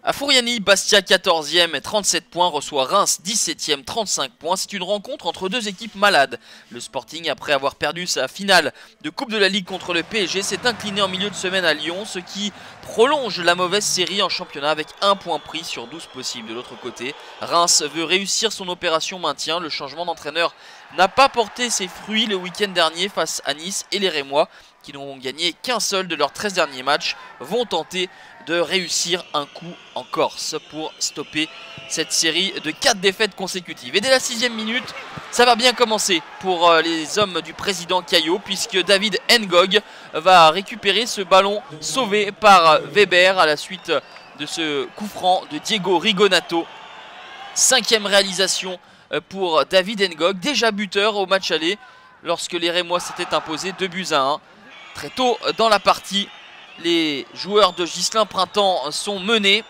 À Fouriani, Bastia 14e et 37 points reçoit Reims 17e 35 points. C'est une rencontre entre deux équipes malades. Le Sporting, après avoir perdu sa finale de Coupe de la Ligue contre le PSG, s'est incliné en milieu de semaine à Lyon, ce qui prolonge la mauvaise série en championnat avec 1 point pris sur 12 possibles. De l'autre côté, Reims veut réussir son opération maintien. Le changement d'entraîneur n'a pas porté ses fruits le week-end dernier face à Nice, et les Rémois, qui n'ont gagné qu'un seul de leurs 13 derniers matchs, vont tenter de réussir un coup en Corse pour stopper cette série de 4 défaites consécutives. Et dès la 6e minute, ça va bien commencer pour les hommes du président Caillot, puisque David Ngog va récupérer ce ballon sauvé par Weber à la suite de ce coup franc de Diego Rigonato. 5e réalisation pour David Ngog, déjà buteur au match aller lorsque les Rémois s'étaient imposés 2-1. Très tôt dans la partie, les joueurs de Ghislain Printemps sont menés.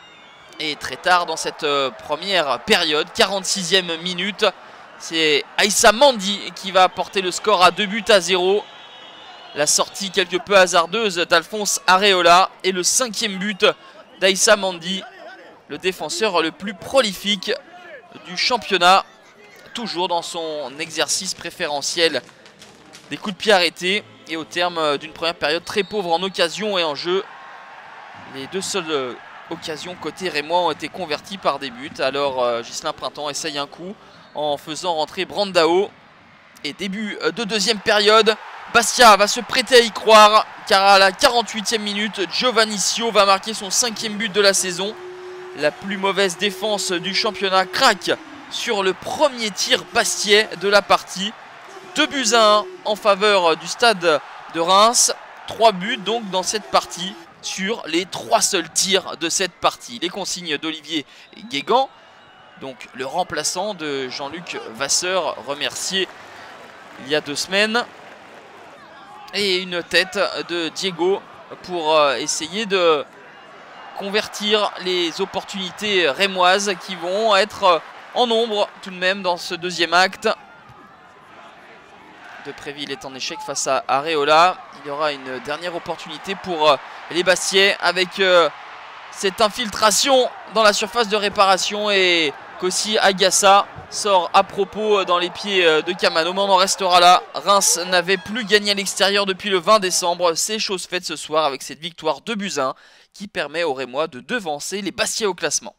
Et très tard dans cette première période, 46e minute, c'est Aïssa Mandi qui va porter le score à 2-0. La sortie quelque peu hasardeuse d'Alphonse Areola et le 5e but d'Aïssa Mandi, le défenseur le plus prolifique du championnat, toujours dans son exercice préférentiel des coups de pied arrêtés. Et au terme d'une première période très pauvre en occasion et en jeu, les deux seules occasions côté Rémois ont été converties par des buts. Alors Ghislain Printemps essaye un coup en faisant rentrer Brandao. Et début de deuxième période, Bastia va se prêter à y croire, car à la 48e minute, Giovannicio va marquer son 5e but de la saison. La plus mauvaise défense du championnat craque sur le premier tir bastiais de la partie. 2-1 en faveur du stade de Reims. 3 buts donc dans cette partie sur les 3 seuls tirs de cette partie. Les consignes d'Olivier Guégan, donc le remplaçant de Jean-Luc Vasseur, remercié il y a 2 semaines. Et une tête de Diego pour essayer de convertir les opportunités rémoises qui vont être en nombre tout de même dans ce deuxième acte. Depréville est en échec face à Areola. Il y aura une dernière opportunité pour les Bastiais avec cette infiltration dans la surface de réparation, et Kossi Agassa sort à propos dans les pieds de Kamano. Mais on en restera là. Reims n'avait plus gagné à l'extérieur depuis le 20 décembre. C'est chose faite ce soir avec cette victoire 2-1 qui permet aux Rémois de devancer les Bastiais au classement.